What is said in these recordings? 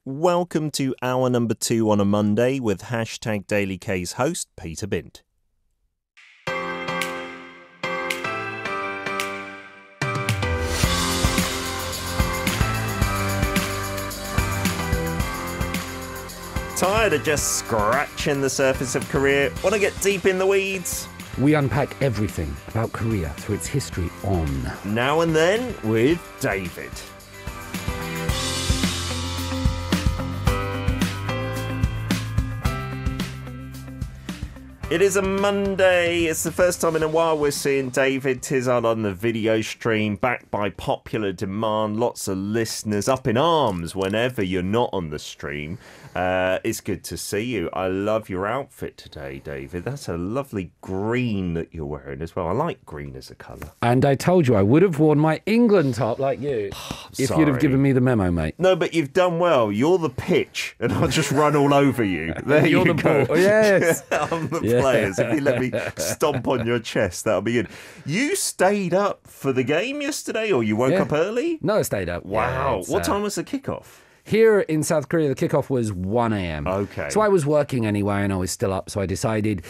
Welcome to hour number 2 on a Monday with hashtag Daily K's host, Peter Bint. Tired of just scratching the surface of Korea? Want to get deep in the weeds? We unpack everything about Korea through its history on Now and Then with David. It is a Monday. It's the first time in a while we're seeing David Tizard on the video stream, backed by popular demand. Lots of listeners up in arms whenever you're not on the stream. It's good to see you. I love your outfit today, David. That's a lovely green that you're wearing as well. I like green as a colour. And I told you I would have worn my England top like you if you'd have given me the memo, mate. No, but you've done well. You're the pitch, and I'll just run all over you. There You're you the go. ball. Yes. I'm the players. If you let me stomp on your chest, that'll be good. You stayed up for the game yesterday, or you woke up early? No, I stayed up. Wow. Yeah, what time was the kickoff? Here in South Korea, the kickoff was 1 a.m. Okay. So I was working anyway, and I was still up, so I decided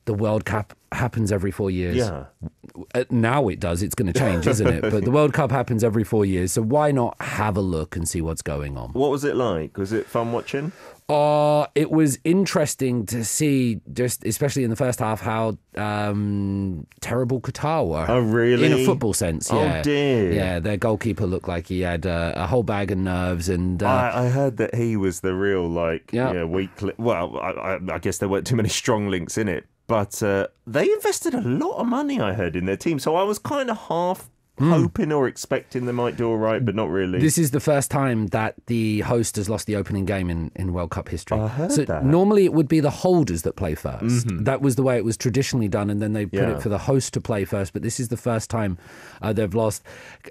the World Cup happens every 4 years. Yeah. Now it does. It's going to change, isn't it? But the World Cup happens every 4 years, so why not have a look and see what's going on? What was it like? Was it fun watching? It was interesting to see, just especially in the first half, how terrible Qatar were. Oh, really? In a football sense, yeah. Oh, dear. Yeah, their goalkeeper looked like he had a whole bag of nerves. And I heard that he was the real, weak... Well, I guess there weren't too many strong links in it. But they invested a lot of money, I heard, in their team. So I was kind of half hoping or expecting they might do all right, but not really. This is the first time that the host has lost the opening game in World Cup history. I heard so that. Normally it would be the holders that play first. That was the way it was traditionally done, and then they put it for the host to play first. But this is the first time they've lost.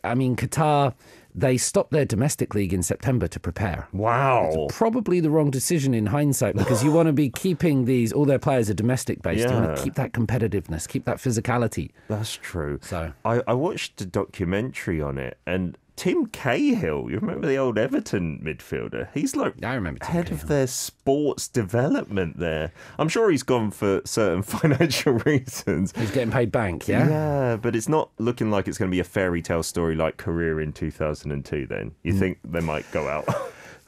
I mean, Qatar... They stopped their domestic league in September to prepare. Wow. It's probably the wrong decision in hindsight, because you want to be keeping all their players are domestic based. You want to keep that competitiveness, keep that physicality. That's true. So I watched a documentary on it, and Tim Cahill, you remember the old Everton midfielder? He's like I remember Tim head Cahill. of their sports development there. I'm sure he's gone for certain financial reasons. He's getting paid bank, yeah? Yeah, but it's not looking like it's going to be a fairy tale story like Career in 2002 then. You think they might go out?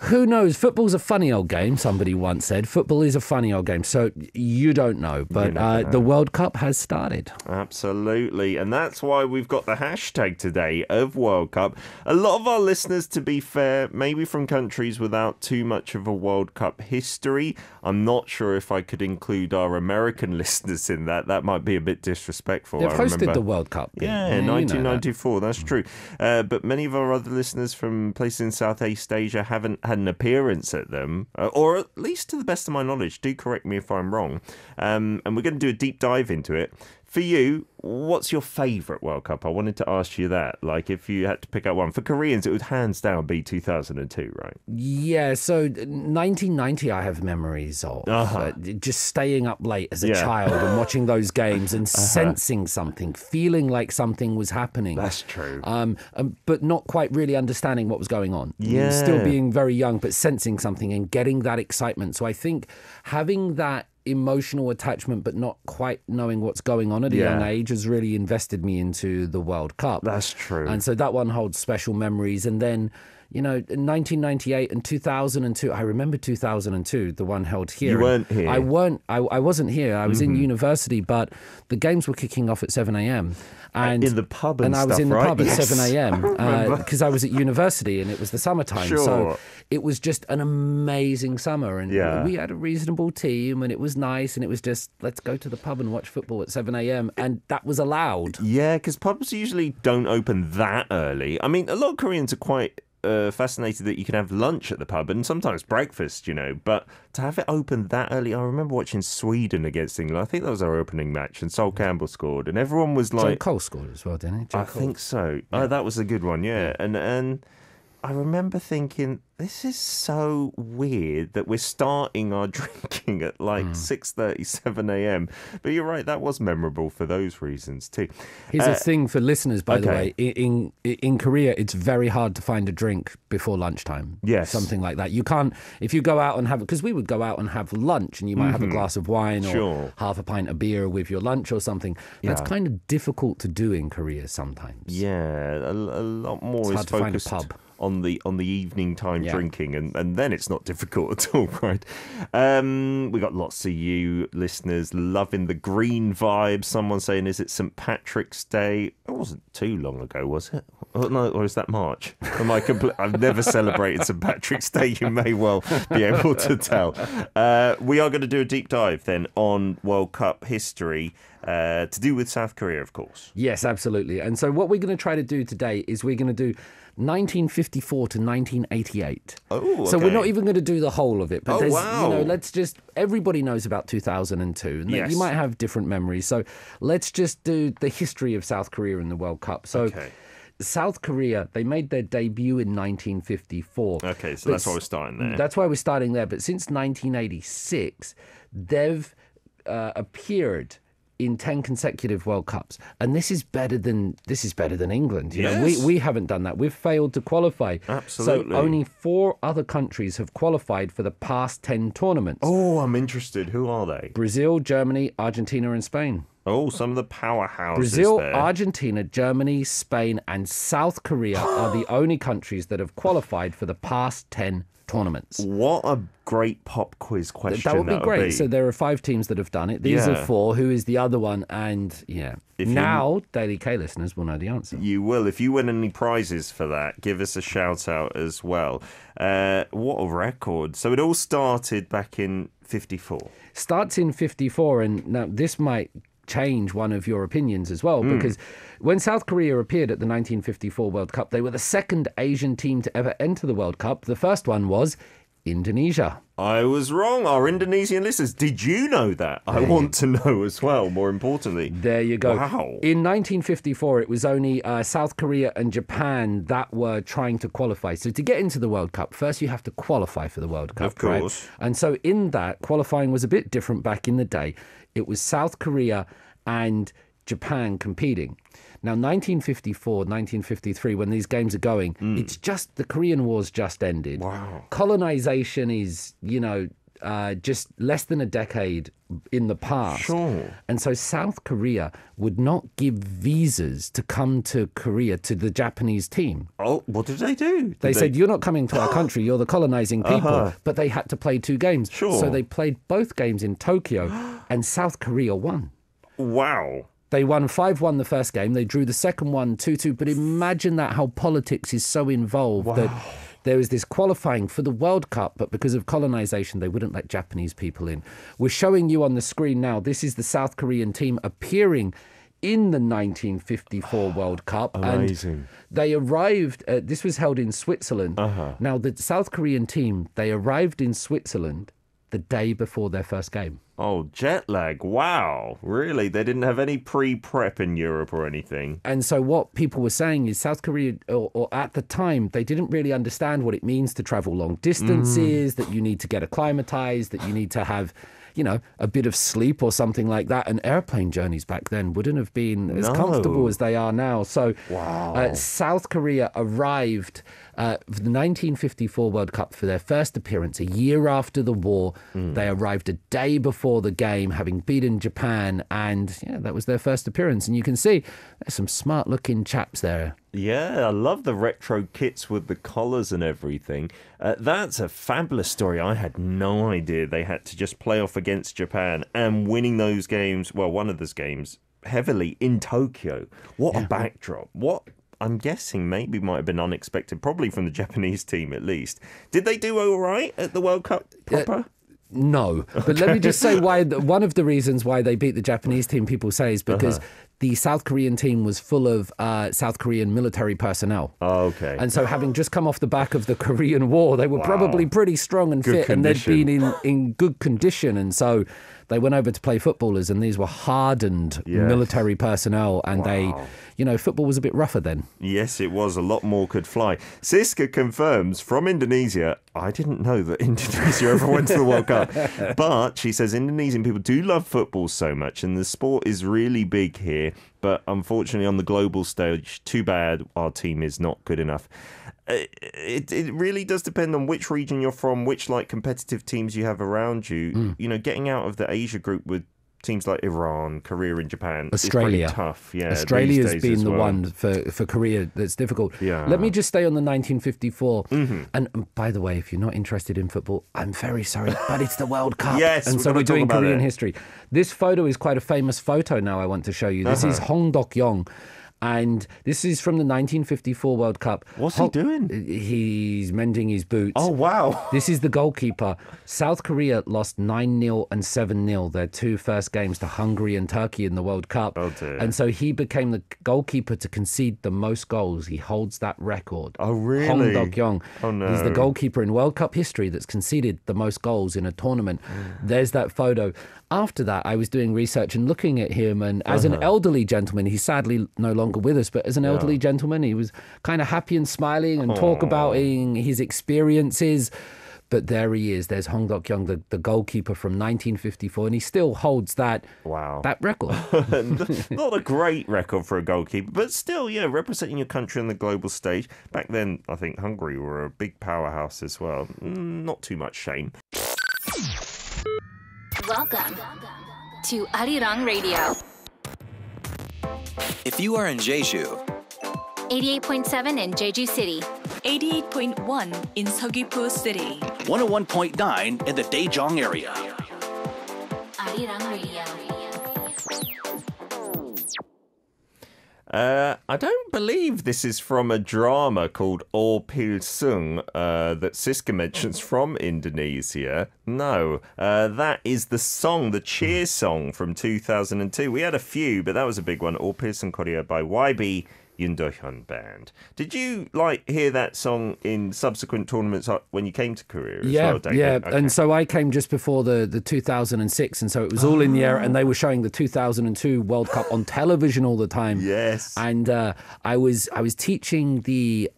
Who knows? Football's a funny old game, somebody once said. Football is a funny old game, so you don't know. But the World Cup has started. Absolutely, and that's why we've got the hashtag today of World Cup. A lot of our listeners, to be fair, maybe from countries without too much of a World Cup history. I'm not sure if I could include our American listeners in that. That might be a bit disrespectful. They've hosted the World Cup. Yeah, in 1994, that's true. But many of our other listeners from places in Southeast Asia haven't had an appearance at them, or at least to the best of my knowledge. Do correct me if I'm wrong. And we're going to do a deep dive into it. For you, what's your favourite World Cup? I wanted to ask you that. Like, if you had to pick out one. For Koreans, it would hands down be 2002, right? Yeah, so 1990 I have memories of. Just staying up late as a child and watching those games and sensing something, feeling like something was happening. That's true. But not quite really understanding what was going on. Yeah. Still being very young, but sensing something and getting that excitement. So I think having that emotional attachment but not quite knowing what's going on at a young age has really invested me into the World Cup. That's true. And so that one holds special memories. And then, you know, 1998 and 2002, I remember 2002, the one held here. You weren't here. I wasn't here. I was in university, but the games were kicking off at 7 a.m. And in the pub and I was stuff, in the right? pub at Yes. 7 a.m. Because I was at university and it was the summertime. Sure. So it was just an amazing summer. And we had a reasonable team and it was nice. And it was just, let's go to the pub and watch football at 7 a.m. And that was allowed. Yeah, because pubs usually don't open that early. I mean, a lot of Koreans are quite fascinated that you can have lunch at the pub and sometimes breakfast, you know, but to have it open that early, I remember watching Sweden against England. I think that was our opening match, and Sol Campbell scored, and everyone was like... Joe Cole scored as well, didn't he? I think so. Yeah. Oh, that was a good one, yeah. And I remember thinking, this is so weird that we're starting our drinking at like 6:30, 7 a.m. But you're right, that was memorable for those reasons too. Here's a thing for listeners, by the way. In Korea, it's very hard to find a drink before lunchtime. Yes. Something like that. You can't, if you go out and have, because we would go out and have lunch and you might have a glass of wine or half a pint of beer with your lunch or something. That's kind of difficult to do in Korea sometimes. Yeah, a lot more It's is hard to find a focused pub. on the evening time drinking, and then it's not difficult at all, right? We got lots of you listeners loving the green vibe. Someone saying, is it St. Patrick's Day? It wasn't too long ago, was it? Oh, no, or is that March? I've never celebrated St. Patrick's Day. You may well be able to tell. We are going to do a deep dive then on World Cup history. To do with South Korea, of course. Yes, absolutely. And so what we're going to try to do today is we're going to do 1954 to 1988. Oh, okay. So we're not even going to do the whole of it. But wow. Let's just, everybody knows about 2002. And Yes. you might have different memories. So let's just do the history of South Korea in the World Cup. So South Korea, they made their debut in 1954. Okay, so that's why we're starting there. That's why we're starting there. But since 1986, they've appeared in 10 consecutive World Cups, and this is better than England. You know, we haven't done that. We've failed to qualify. Absolutely. So only 4 other countries have qualified for the past 10 tournaments. Oh, I'm interested. Who are they? Brazil, Germany, Argentina, and Spain. Oh, some of the powerhouses Brazil, there. Argentina, Germany, Spain, and South Korea are the only countries that have qualified for the past 10 tournaments. What a great pop quiz question that would be great. So there are 5 teams that have done it. These are 4. Who is the other one? And now Daily K listeners will know the answer. You will. If you win any prizes for that, give us a shout out as well. What a record. So it all started back in 54. Starts in 54, and now this might change one of your opinions as well, because when South Korea appeared at the 1954 World Cup, they were the second Asian team to ever enter the World Cup. The first one was Indonesia. I was wrong. Our Indonesian listeners, did you know that? I want to know as well, more importantly. There you go. Wow. In 1954, it was only South Korea and Japan that were trying to qualify. So to get into the World Cup, first you have to qualify for the World Cup. Of course. Right? And so in that, qualifying was a bit different back in the day. It was South Korea and Japan competing. Now, 1954, 1953, when these games are going, it's just, the Korean War's just ended. Wow. Colonization is, just less than a decade in the past. Sure. And so South Korea would not give visas to come to Korea to the Japanese team. Oh, what did they do? They said, you're not coming to our country, you're the colonizing people. But they had to play 2 games. Sure. So they played both games in Tokyo, and South Korea won. Wow. They won 5-1 the first game. They drew the second one 2-2. But imagine that, how politics is so involved that there was this qualifying for the World Cup, but because of colonization, they wouldn't let Japanese people in. We're showing you on the screen now, this is the South Korean team appearing in the 1954 World Cup. Amazing. And they arrived, this was held in Switzerland. Now, the South Korean team, they arrived in Switzerland the day before their first game. Oh, jet lag. Wow. Really? They didn't have any pre-prep in Europe or anything? And so what people were saying is South Korea, or at the time, they didn't really understand what it means to travel long distances, that you need to get acclimatized, that you need to have, a bit of sleep or something like that. And airplane journeys back then wouldn't have been as comfortable as they are now. So South Korea arrived for the 1954 World Cup for their first appearance a year after the war. They arrived a day before the game, having beaten Japan, and that was their first appearance. And you can see there's some smart-looking chaps there. Yeah, I love the retro kits with the collars and everything. That's a fabulous story. I had no idea they had to just play off against Japan and winning those games, well, one of those games, heavily in Tokyo. What a backdrop. What I'm guessing maybe might have been unexpected, probably from the Japanese team at least. Did they do all right at the World Cup proper? No, but let me just say why. One of the reasons why they beat the Japanese team, people say, is because the South Korean team was full of South Korean military personnel. Oh, okay. And so having just come off the back of the Korean War, they were probably pretty strong and fit, and they'd been in good condition. And so they went over to play footballers, and these were hardened military personnel, and they, football was a bit rougher then. Yes, it was. A lot more could fly. Siska confirms from Indonesia, I didn't know that Indonesia ever went to the World Cup, but she says Indonesian people do love football so much, and the sport is really big here, but unfortunately on the global stage, too bad our team is not good enough. It really does depend on which region you're from, which competitive teams you have around you. Getting out of the Asia group with teams like Iran, Korea and Japan Australia. is pretty tough. Yeah, Australia's been the one for Korea that's difficult. Yeah. Let me just stay on the 1954. And by the way, if you're not interested in football, I'm very sorry, but it's the World Cup. Yes, and so we're doing Korean history. This photo is quite a famous photo now I want to show you. This is Hong Dok-yong. And this is from the 1954 World Cup. What's he doing? He's mending his boots. Oh, wow. This is the goalkeeper. South Korea lost 9-0 and 7-0, their two first games, to Hungary and Turkey in the World Cup. Oh, dear. And so he became the goalkeeper to concede the most goals. He holds that record. Oh, really? Hong Dok-yong. Oh, no. He's the goalkeeper in World Cup history that's conceded the most goals in a tournament. There's that photo. After that, I was doing research and looking at him, and as an elderly gentleman, he's sadly no longer with us, but as an elderly gentleman, he was kind of happy and smiling and talk about his experiences. But there he is. There's Hong Dok-yong, the goalkeeper from 1954, and he still holds that record. Not a great record for a goalkeeper, but still, representing your country on the global stage. Back then, I think Hungary were a big powerhouse as well. Not too much shame. Welcome to Arirang Radio. If you are in Jeju, 88.7 in Jeju City, 88.1 in Seogwipo City, 101.9 in the Daejeong area. Arirang Radio. I don't believe this is from a drama called O Pilsung that Siska mentions from Indonesia. No, that is the song, the cheer song from 2002. We had a few, but that was a big one. O Pilsung Korea by YB Yoon Do-hyun Band. Did you hear that song in subsequent tournaments when you came to Korea as well, David? Yeah, okay. And so I came just before the 2006, and so it was all in the air, and they were showing the 2002 World Cup on television all the time. Yes. And I was teaching the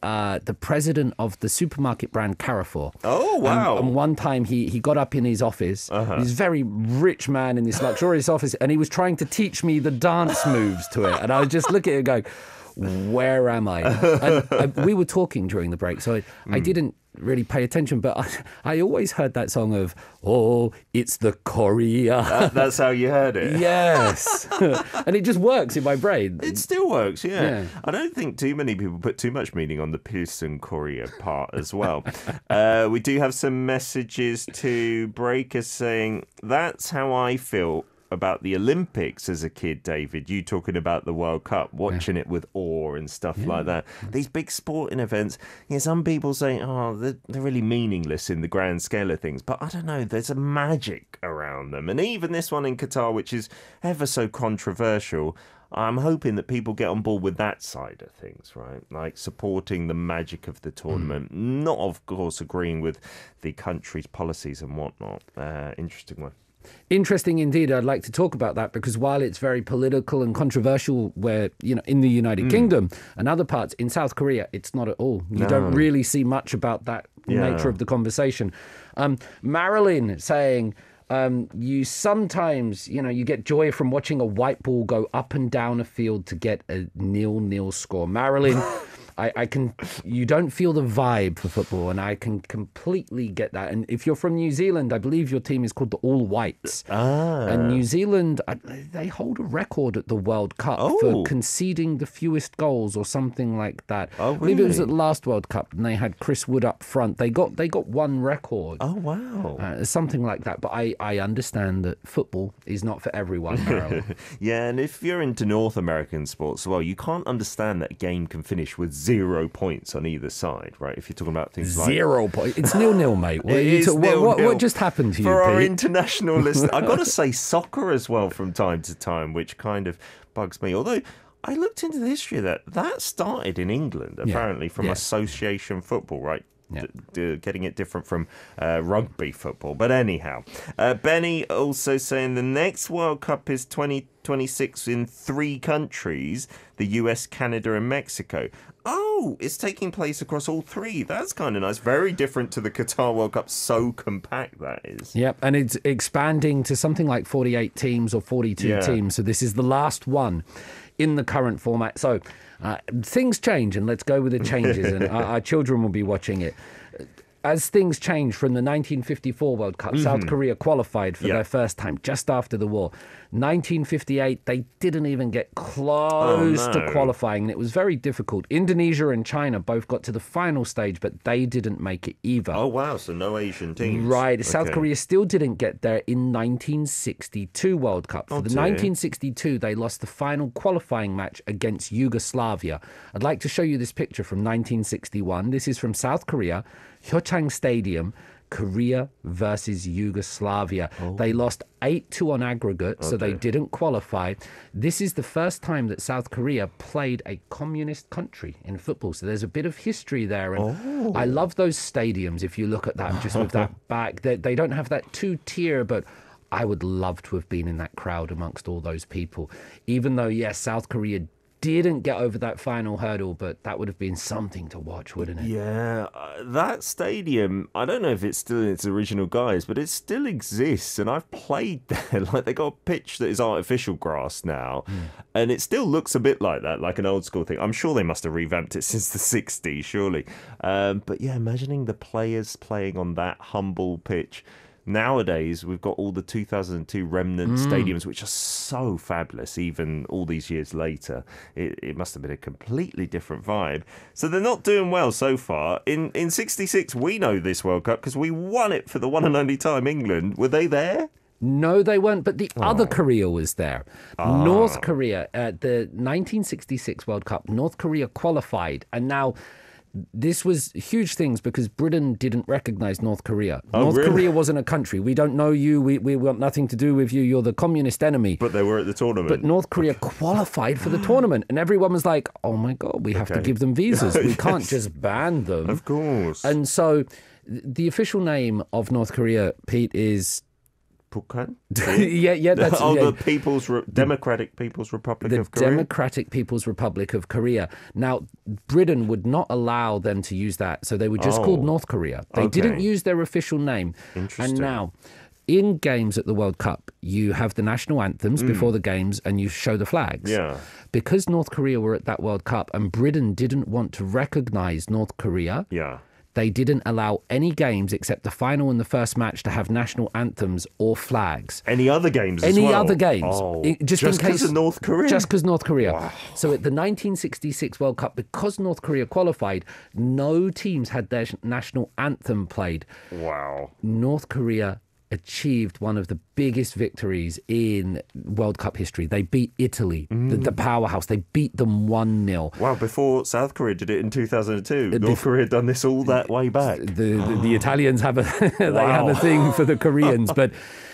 president of the supermarket brand Carrefour. Oh, wow. And one time he got up in his office. He's a very rich man in this luxurious office, and he was trying to teach me the dance moves to it. And I was just looking at it going, where am I? And we were talking during the break, so I didn't really pay attention, but I always heard that song of, oh, it's the Korea. That's how you heard it? Yes. And it just works in my brain. It still works, yeah. I don't think too many people put too much meaning on the Pilsen Korea part as well. We do have some messages to Breakers saying, that's how I feel about the Olympics as a kid, David. You talking about the World Cup, watching it with awe and stuff like that. These big sporting events, some people say, they're really meaningless in the grand scale of things. But I don't know, there's a magic around them. And even this one in Qatar, which is ever so controversial, I'm hoping that people get on board with that side of things, right? Like supporting the magic of the tournament, not, of course, agreeing with the country's policies and whatnot. Interesting one. Interesting indeed. I'd like to talk about that because while it's very political and controversial where, in the United Kingdom and other parts, in South Korea, it's not at all. You don't really see much about that nature of the conversation. Marilyn saying, you sometimes, you get joy from watching a white ball go up and down a field to get a 0-0 score. Marilyn, you don't feel the vibe for football, and I can completely get that. And if you're from New Zealand, I believe your team is called the All Whites. And New Zealand, they hold a record at the World Cup for conceding the fewest goals or something like that. Oh, really? I believe it was at the last World Cup, and they had Chris Wood up front. They got one record. Oh, wow. Something like that. But I understand that football is not for everyone, Meryl. Yeah, and if you're into North American sports as well, you can't understand that a game can finish with 0 points on either side, right? If you're talking about things like 0 points. It's 0-0, mate. What just happened to you, for our Pete? international list? I've got to say soccer as well from time to time, which kind of bugs me. Although I looked into the history of that started in England, apparently, from association football, right? Getting it different from rugby football. But anyhow, Benny also saying the next World Cup is 2026 in 3 countries, the US, Canada and Mexico. Oh, it's taking place across all 3. That's kind of nice. Very different to the Qatar World Cup. So compact that is. Yep, and it's expanding to something like 48 teams or 42 teams. So this is the last one in the current format. So things change, and let's go with the changes, and our children will be watching it. As things change from the 1954 World Cup, South Korea qualified for their first time just after the war. 1958, they didn't even get close to qualifying, and it was very difficult. Indonesia and China both got to the final stage, but they didn't make it either. Oh, wow, so no Asian teams. Right, South Korea still didn't get there in 1962 World Cup. For the 1962, they lost the final qualifying match against Yugoslavia. I'd like to show you this picture from 1961. This is from South Korea, Hyochang Stadium, Korea versus Yugoslavia. They lost 8-2 on aggregate, so they didn't qualify. This is the first time that South Korea played a communist country in football, so there's a bit of history there. And I love those stadiums, if you look at that, just with that back. They don't have that 2-tier, but I would love to have been in that crowd amongst all those people. Even though, yes, South Korea didn't get over that final hurdle, but that would have been something to watch, wouldn't it? Yeah, that stadium, I don't know if it's still in its original guise, but it still exists, and I've played there. Like, they got a pitch that is artificial grass now, and it still looks a bit like that, like an old school thing. I'm sure they must have revamped it since the 60s, surely. But yeah, imagining the players playing on that humble pitch. Nowadays, we've got all the 2002 remnant stadiums, which are so fabulous, even all these years later. It must have been a completely different vibe. So they're not doing well so far. In 66, we know this World Cup because we won it for the one and only time, England. Were they there? No, they weren't, but the other Korea was there. North Korea, at the 1966 World Cup, North Korea qualified, and now this was huge things because Britain didn't recognize North Korea. North Korea wasn't a country. We don't know you. We want nothing to do with you. You're the communist enemy. But they were at the tournament. But North Korea qualified for the tournament. And everyone was like, oh my God, we have to give them visas. We can't just ban them. Of course. And so the official name of North Korea, Pete, is 북한? That's the Democratic People's Republic of Korea. The Democratic People's Republic of Korea. Now, Britain would not allow them to use that, so they were just called North Korea. They didn't use their official name. Interesting. And now, in games at the World Cup, you have the national anthems before the games, and you show the flags. Yeah. Because North Korea were at that World Cup, and Britain didn't want to recognize North Korea. Yeah. They didn't allow any games except the final and the first match to have national anthems or flags. Any other games as well? Any other games. Just because of North Korea? Just because North Korea. Wow. So at the 1966 World Cup, because North Korea qualified, no teams had their national anthem played. Wow. North Korea achieved one of the biggest victories in World Cup history. They beat Italy, the powerhouse. They beat them 1-0. Wow, before South Korea did it in 2002. North Korea had done this all that way back. The Italians have a they have a thing for the Koreans, but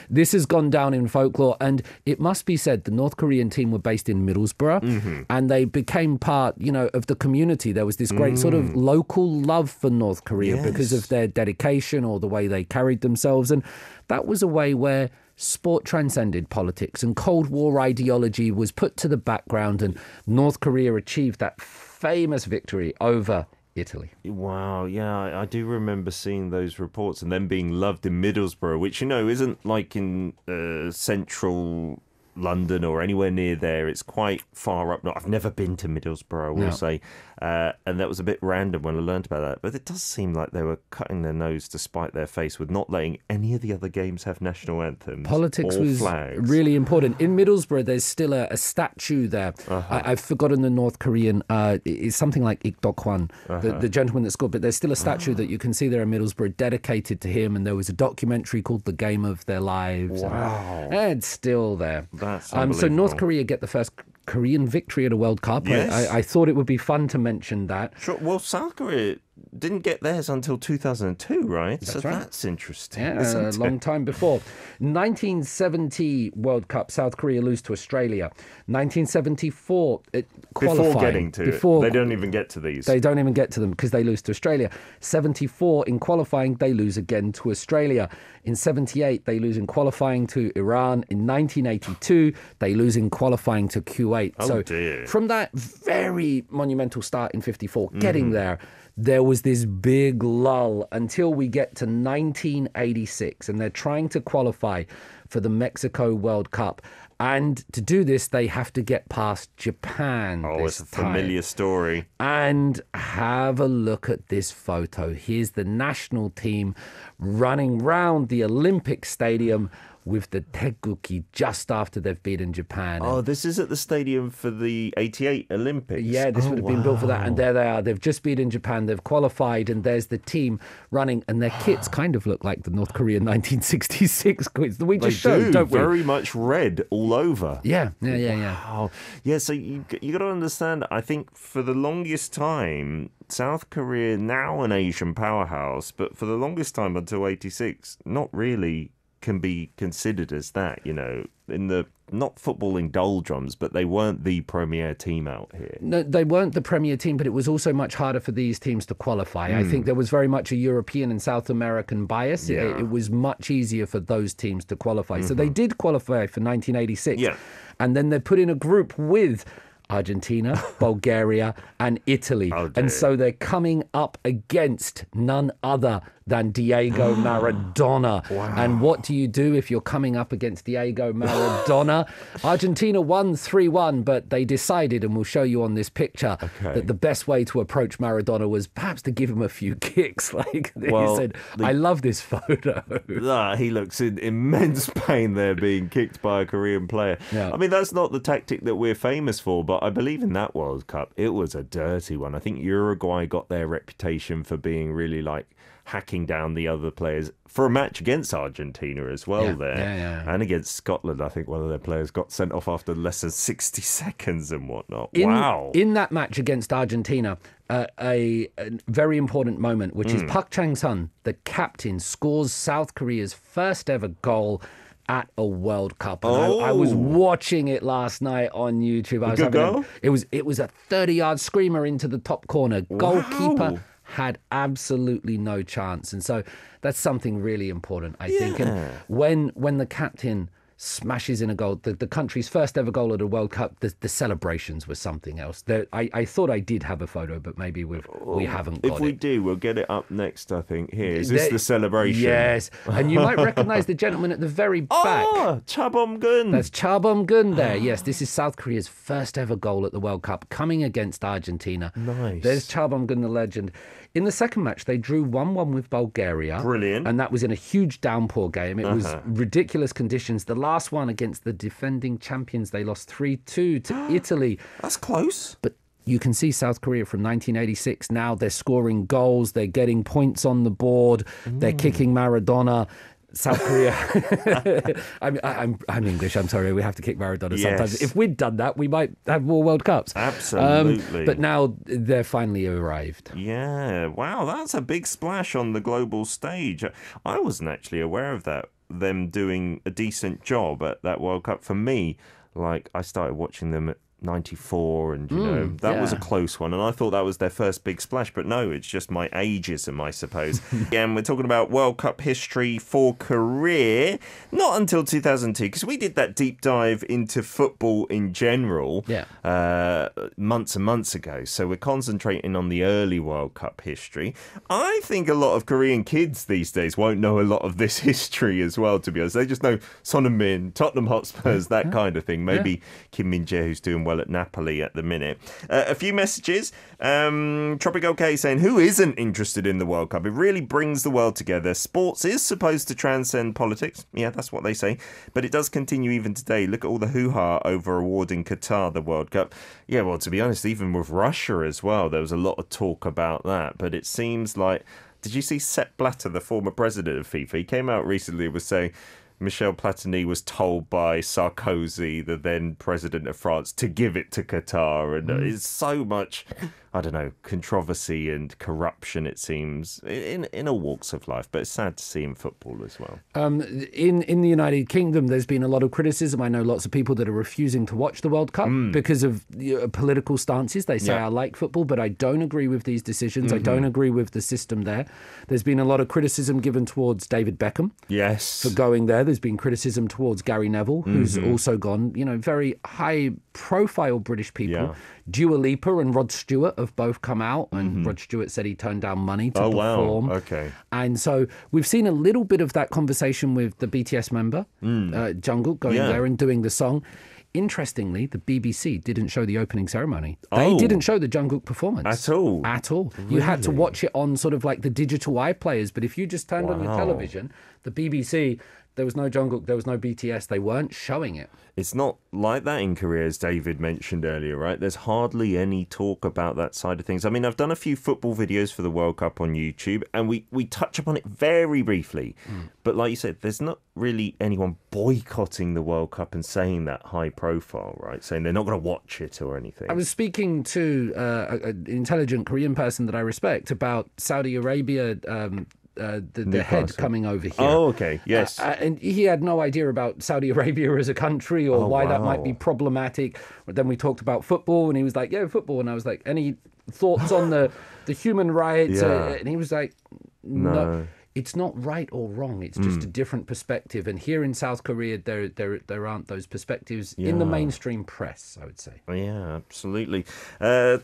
this has gone down in folklore, and it must be said the North Korean team were based in Middlesbrough, and they became part, of the community. There was this great sort of local love for North Korea because of their dedication or the way they carried themselves, and that was a way where sport transcended politics and Cold War ideology was put to the background, and North Korea achieved that famous victory over Italy. Wow, yeah, I do remember seeing those reports and them being loved in Middlesbrough, which, isn't like in central London or anywhere near there. It's quite far up. I've never been to Middlesbrough, I will say. And that was a bit random when I learned about that. But it does seem like they were cutting their nose to spite their face with not letting any of the other games have national anthems. Politics or was flags. Really important. In Middlesbrough, there's still a statue there. I've forgotten the North Korean. It's something like Ik Dok-hwan, the gentleman that scored. But there's still a statue that you can see there in Middlesbrough dedicated to him. And there was a documentary called The Game of Their Lives. Wow. And it's still there. That's so North Korea get the first Korean victory at a World Cup. Yes. I thought it would be fun to mention that. Sure. Well, South Korea didn't get theirs until 2002, right? That's right. That's interesting. Yeah, isn't a long it? time before. 1970 World Cup, South Korea lose to Australia. 1974 qualifying. Before getting to it, they don't even get to these. They don't even get to them because they lose to Australia. 74 in qualifying, they lose again to Australia. In 78, they lose in qualifying to Iran. In 1982, they lose in qualifying to Kuwait. Oh, dear. From that very monumental start in 54, getting there was this big lull until we get to 1986, and they're trying to qualify for the Mexico World Cup. And to do this, they have to get past Japan. Oh, this it's a time. familiar story. And have a look at this photo. Here's the national team running round the Olympic Stadium with the Taegukgi just after they've beaten Japan. Oh, this is at the stadium for the 88 Olympics. Yeah, this would have been built for that. And there they are. They've just beaten Japan. They've qualified. And there's the team running. And their kits kind of look like the North Korean 1966 kits that we just showed, don't we? Very much red all over. Yeah. Wow. Yeah, so you got to understand, I think for the longest time, South Korea, now an Asian powerhouse, but for the longest time until 86, not really can be considered as that, you know, in the not footballing doldrums, but they weren't the premier team out here. No, they weren't the premier team, but it was also much harder for these teams to qualify. I think there was very much a European and South American bias. Yeah. It was much easier for those teams to qualify. So they did qualify for 1986. Yeah. And then they put in a group with Argentina, Bulgaria, and Italy. Oh, dear. And so they're coming up against none other than Diego Maradona. Wow. And what do you do if you're coming up against Diego Maradona? Argentina won 3-1, but they decided, and we'll show you on this picture, that the best way to approach Maradona was perhaps to give him a few kicks. Like Well, he said, I love this photo. He looks in immense pain there being kicked by a Korean player. Yeah. I mean, that's not the tactic that we're famous for, but I believe in that World Cup, it was a dirty one. I think Uruguay got their reputation for being really like hacking down the other players for a match against Argentina as well there. Yeah. And against Scotland, I think one of their players got sent off after less than 60 seconds and whatnot. Wow. In that match against Argentina, a very important moment, which is Park Chang-sun, the captain, scores South Korea's first ever goal at a World Cup. And I was watching it last night on YouTube. I was good goal? It was a 30-yard screamer into the top corner. Goalkeeper had absolutely no chance. And so that's something really important, I think. And when the captain smashes in a goal, the country's first ever goal at a World Cup, the celebrations were something else. I thought I did have a photo, but maybe we haven't got it. If we do, we'll get it up next, I think. Here, is this the celebration? Yes. And you might recognise the gentleman at the very back. Oh, Chabom-gun. That's Cha Bum-gun there. Yes, this is South Korea's first ever goal at the World Cup, coming against Argentina. Nice. There's Cha Bum-gun, the legend. In the second match, they drew 1-1 with Bulgaria. Brilliant. And that was in a huge downpour game. It was ridiculous conditions. The last one against the defending champions, they lost 3-2 to Italy. That's close. But you can see South Korea from 1986 now. They're scoring goals. They're getting points on the board. They're kicking Maradona. South Korea. I'm English. I'm sorry. We have to kick Maradona sometimes. Yes. If we'd done that, we might have more World Cups. Absolutely. But now they're finally arrived. Yeah. Wow, that's a big splash on the global stage. I wasn't actually aware of that. Them doing a decent job at that World Cup. For me, like I started watching them at 94 and that was a close one, and I thought that was their first big splash, but no, it's just my ageism, I suppose. And we're talking about World Cup history for Korea, not until 2002, because we did that deep dive into football in general months and months ago, so we're concentrating on the early World Cup history. I think a lot of Korean kids these days won't know a lot of this history as well, to be honest. They just know Son Heung-min, Tottenham Hotspurs, that kind of thing. Maybe Kim Min-jae, who's doing well at Napoli at the minute. A few messages. Tropical K saying, who isn't interested in the World Cup? It really brings the world together. Sports is supposed to transcend politics. Yeah, that's what they say. But it does continue even today. Look at all the hoo-ha over awarding Qatar the World Cup. Yeah, well, to be honest, even with Russia as well, there was a lot of talk about that. But it seems like... Did you see Sepp Blatter, the former president of FIFA? He came out recently and was saying, Michel Platini was told by Sarkozy, the then president of France, to give it to Qatar. And it's so much, I don't know, controversy and corruption, it seems, in all walks of life. But it's sad to see in football as well. In the United Kingdom, there's been a lot of criticism. I know lots of people that are refusing to watch the World Cup because of political stances. They say, I like football, but I don't agree with these decisions. I don't agree with the system there. There's been a lot of criticism given towards David Beckham for going there. There's been criticism towards Gary Neville, who's also gone. Very high-profile British people. Yeah. Dua Lipa and Rod Stewart have both come out, and Rod Stewart said he turned down money to perform. Wow. Okay. And so we've seen a little bit of that conversation with the BTS member, Jungkook, going there and doing the song. Interestingly, the BBC didn't show the opening ceremony. They didn't show the Jungkook performance. At all? At all. Really? You had to watch it on sort of like the digital iPlayers, but if you just turned on your television, the BBC, there was no Jungkook, there was no BTS, they weren't showing it. It's not like that in Korea, as David mentioned earlier, right? There's hardly any talk about that side of things. I mean, I've done a few football videos for the World Cup on YouTube, and we touch upon it very briefly. But like you said, there's not really anyone boycotting the World Cup and saying that high profile, right? Saying they're not going to watch it or anything. I was speaking to an intelligent Korean person that I respect about Saudi Arabia, the head coming over here. Oh, okay. Yes. And he had no idea about Saudi Arabia as a country or why that might be problematic. But then we talked about football, and he was like, yeah, football. And I was like, any thoughts on the human rights? And he was like, no. It's not right or wrong. It's just a different perspective. And here in South Korea, there aren't those perspectives in the mainstream press, I would say. Yeah, absolutely.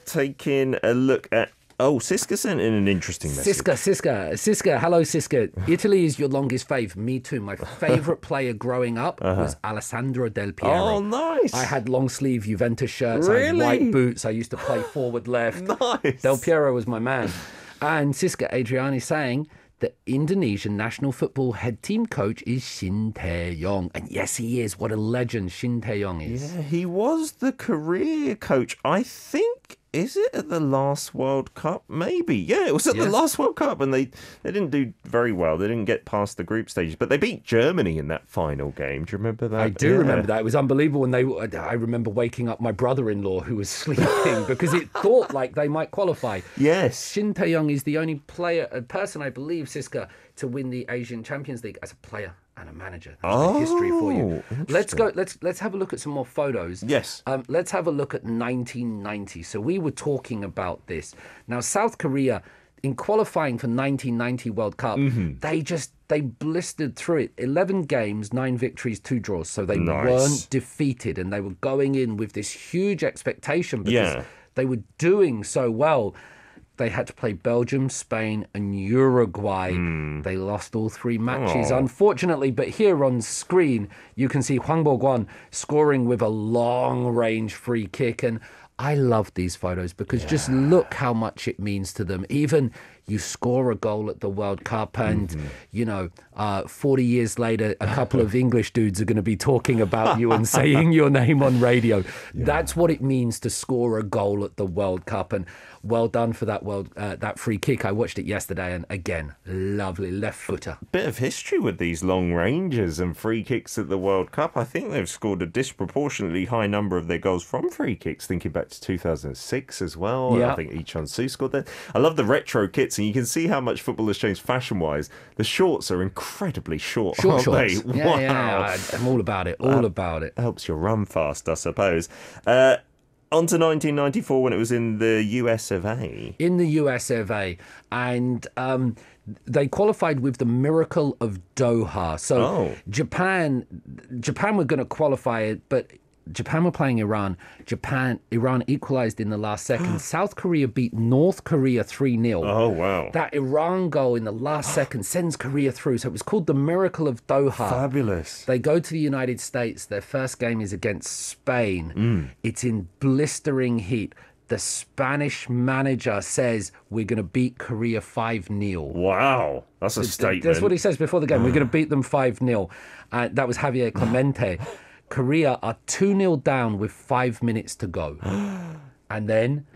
Taking a look at... Oh, Siska sent in an interesting message. Siska, hello, Siska. Italy is your longest fave. Me too. My favourite player growing up was Alessandro Del Piero. Oh, nice. I had long-sleeve Juventus shirts. Really? I had white boots. I used to play forward left. Nice. Del Piero was my man. And Siska Adriani saying... the Indonesian national football head team coach is Shin Tae-yong. And yes, he is. What a legend Shin Tae-yong is. Yeah, he was the career coach, I think. Is it at the last World Cup? Maybe. Yeah, it was at the last World Cup, and they didn't do very well. They didn't get past the group stages, but they beat Germany in that final game. Do you remember that? I do remember that. It was unbelievable. And I remember waking up my brother-in-law who was sleeping because it thought like they might qualify. Yes. Shin Tae-yong is the only person, I believe, Siska, to win the Asian Champions League as a player and a manager. That's the history for you. Let's have a look at some more photos. Yes. Let's have a look at 1990. So we were talking about this. Now, South Korea, in qualifying for 1990 World Cup, they blistered through it. 11 games, 9 victories, 2 draws. So they weren't defeated, and they were going in with this huge expectation because they were doing so well. They had to play Belgium, Spain, and Uruguay. They lost all 3 matches, unfortunately. But here on screen, you can see Hwang Bo-kwon scoring with a long-range free kick. And I love these photos because just look how much it means to them. Even you score a goal at the World Cup and, 40 years later, a couple of English dudes are going to be talking about you and saying your name on radio. That's what it means to score a goal at the World Cup. And well done for that free kick. I watched it yesterday, and again, lovely left footer. Bit of history with these long ranges and free kicks at the World Cup. I think they've scored a disproportionately high number of their goals from free kicks, thinking back to 2006 as well. I think Lee Chun-soo scored that. I love the retro kits, and you can see how much football has changed fashion-wise. The shorts are incredibly short, aren't shorts. they? Yeah, I'm all about it. Helps you run fast, I suppose. On to 1994 when it was in the US of A. In the US of A. And they qualified with the miracle of Doha. So Japan were going to qualify it, but Japan were playing Iran. Iran equalized in the last second. South Korea beat North Korea 3-0. Oh, wow. That Iran goal in the last second sends Korea through. So it was called the Miracle of Doha. Fabulous. They go to the United States. Their first game is against Spain. It's in blistering heat. The Spanish manager says, we're going to beat Korea 5-0. Wow. That's a statement. That's what he says before the game. We're going to beat them 5-0. That was Javier Clemente. Korea are 2-0 down with 5 minutes to go. And then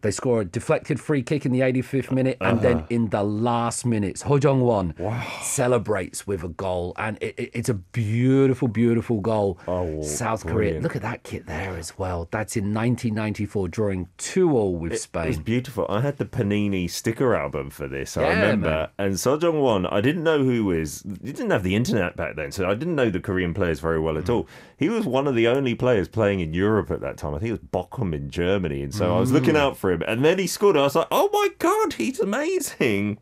They score a deflected free kick in the 85th minute, and then in the last minutes, Ho Jung-won celebrates with a goal, and it's a beautiful, beautiful goal. South Korea, look at that kit there as well. That's in 1994, drawing 2-2 with Spain. It's beautiful. I had the Panini sticker album for this, I remember. Man. And So Jong-won, I didn't know who was... You didn't have the internet back then, so I didn't know the Korean players very well at all. He was one of the only players playing in Europe at that time. I think it was Bochum in Germany, and so I was looking out for him. And then he scored. I was like, oh my God, he's amazing.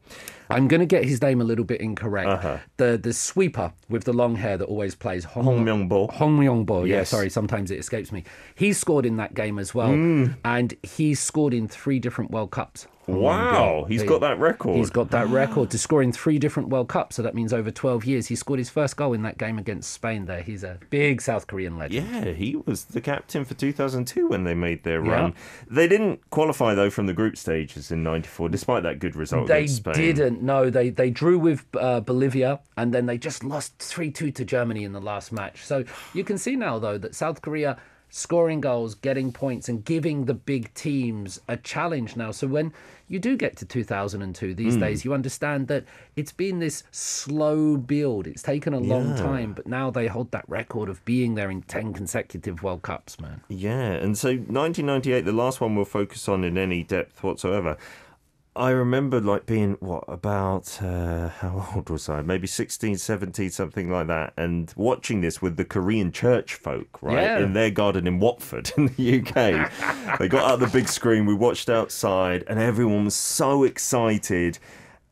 I'm going to get his name a little bit incorrect. The sweeper with the long hair that always plays, Hong Myung-bo. Hong Myung-bo, yeah, sorry, sometimes it escapes me. He scored in that game as well, and he scored in 3 different World Cups. Wow, he's got that record. He's got that record to score in 3 different World Cups, so that means over 12 years. He scored his first goal in that game against Spain there. He's a big South Korean legend. Yeah, he was the captain for 2002 when they made their run. They didn't qualify, though, from the group stages in 94, despite that good result against Spain. They didn't, no. They drew with Bolivia, and then they just lost 3-2 to Germany in the last match. So you can see now, though, that South Korea scoring goals, getting points, and giving the big teams a challenge now. So when you do get to 2002 these days, you understand that it's been this slow build. It's taken a long time, but now they hold that record of being there in 10 consecutive World Cups, man. Yeah, and so 1998, the last one we'll focus on in any depth whatsoever. I remember being, about, how old was I? Maybe 16, 17, something like that. And watching this with the Korean church folk, right? Yeah. In their garden in Watford in the UK. They got out the big screen, we watched outside, and everyone was so excited.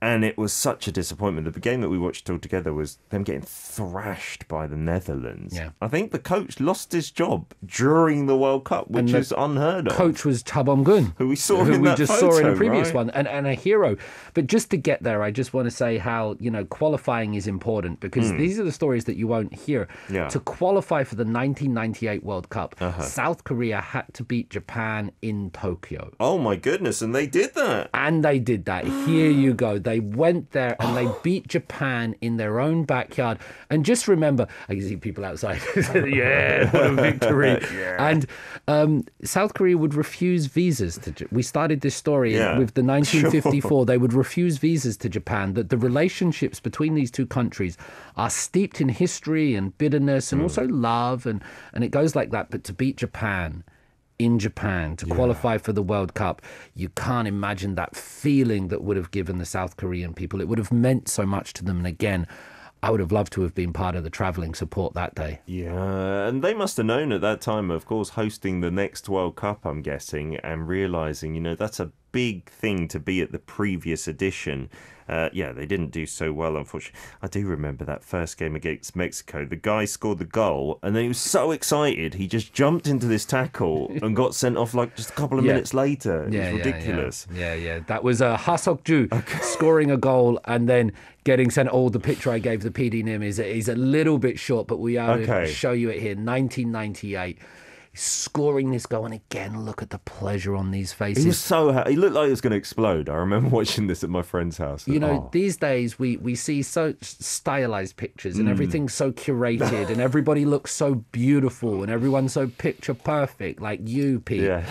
And it was such a disappointment. The game that we watched all together was them getting thrashed by the Netherlands. Yeah. I think the coach lost his job during the World Cup, which is unheard of. Coach was Cha Bom-gun, who we saw in that just photo, saw in a previous right? one, and a hero. But just to get there, I just want to say how, qualifying is important, because these are the stories that you won't hear. Yeah. To qualify for the 1998 World Cup, South Korea had to beat Japan in Tokyo. Oh my goodness, and they did that. And they did that. Here you go. They went there and they beat Japan in their own backyard. And just remember, I can see people outside. Yeah, what a victory. And South Korea would refuse visas to we started this story with the 1954. Sure. They would refuse visas to Japan. That the relationships between these two countries are steeped in history and bitterness and also love, and it goes like that. But to beat Japan in Japan, to qualify for the World Cup, you can't imagine that feeling that would have given the South Korean people. It would have meant so much to them. And again, I would have loved to have been part of the travelling support that day. Yeah, and they must have known at that time, of course, hosting the next World Cup, I'm guessing, and realising, that's a big thing to be at the previous edition. They didn't do so well, unfortunately. I do remember that first game against Mexico. The guy scored the goal, and then he was so excited, he just jumped into this tackle and got sent off just a couple of minutes later. It was ridiculous. Yeah. That was Ha Seok-ju scoring a goal and then getting sent. The picture I gave the PD Nim is a little bit short, but we are to show you it here. 1998. Scoring this goal, and again, look at the pleasure on these faces. He was so happy. He looked like he was going to explode. I remember watching this at my friend's house. These days we see so stylized pictures, and everything's so curated, and everybody looks so beautiful, and everyone's so picture perfect, like you, Pete. Yeah.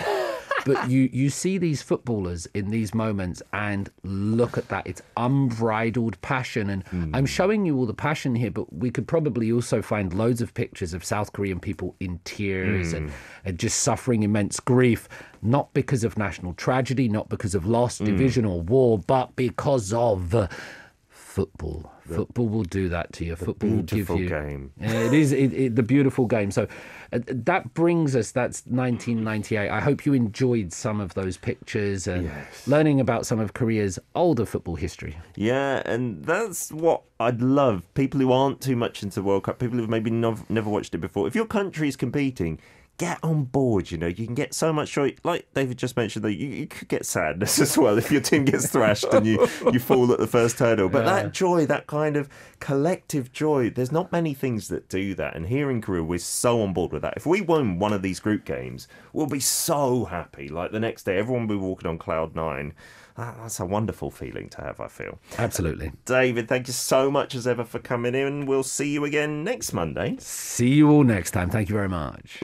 But you see these footballers in these moments, and look at that. It's unbridled passion. And I'm showing you all the passion here, but we could probably also find loads of pictures of South Korean people in tears and just suffering immense grief, not because of national tragedy, not because of loss, division or war, but because of football. Football will do that to you. Football will give you game. It is the beautiful game. So that brings us. That's 1998. I hope you enjoyed some of those pictures and learning about some of Korea's older football history. Yeah, and that's what I'd love. People who aren't too much into the World Cup, people who've maybe never watched it before. If your country's competing, get on board. You can get so much joy. Like David just mentioned, though, you could get sadness as well if your team gets thrashed and you fall at the first hurdle. But that joy, that kind of collective joy, there's not many things that do that. And here in Korea, we're so on board with that. If we won one of these group games, we'll be so happy. Like the next day, everyone will be walking on cloud nine. That's a wonderful feeling to have, I feel. Absolutely. David, thank you so much as ever for coming in. We'll see you again next Monday. See you all next time. Thank you very much.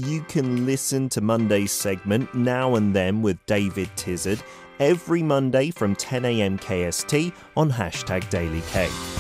you can listen to Monday's segment Now and Then with David Tizard every Monday from 10 a.m. KST on #DailyK.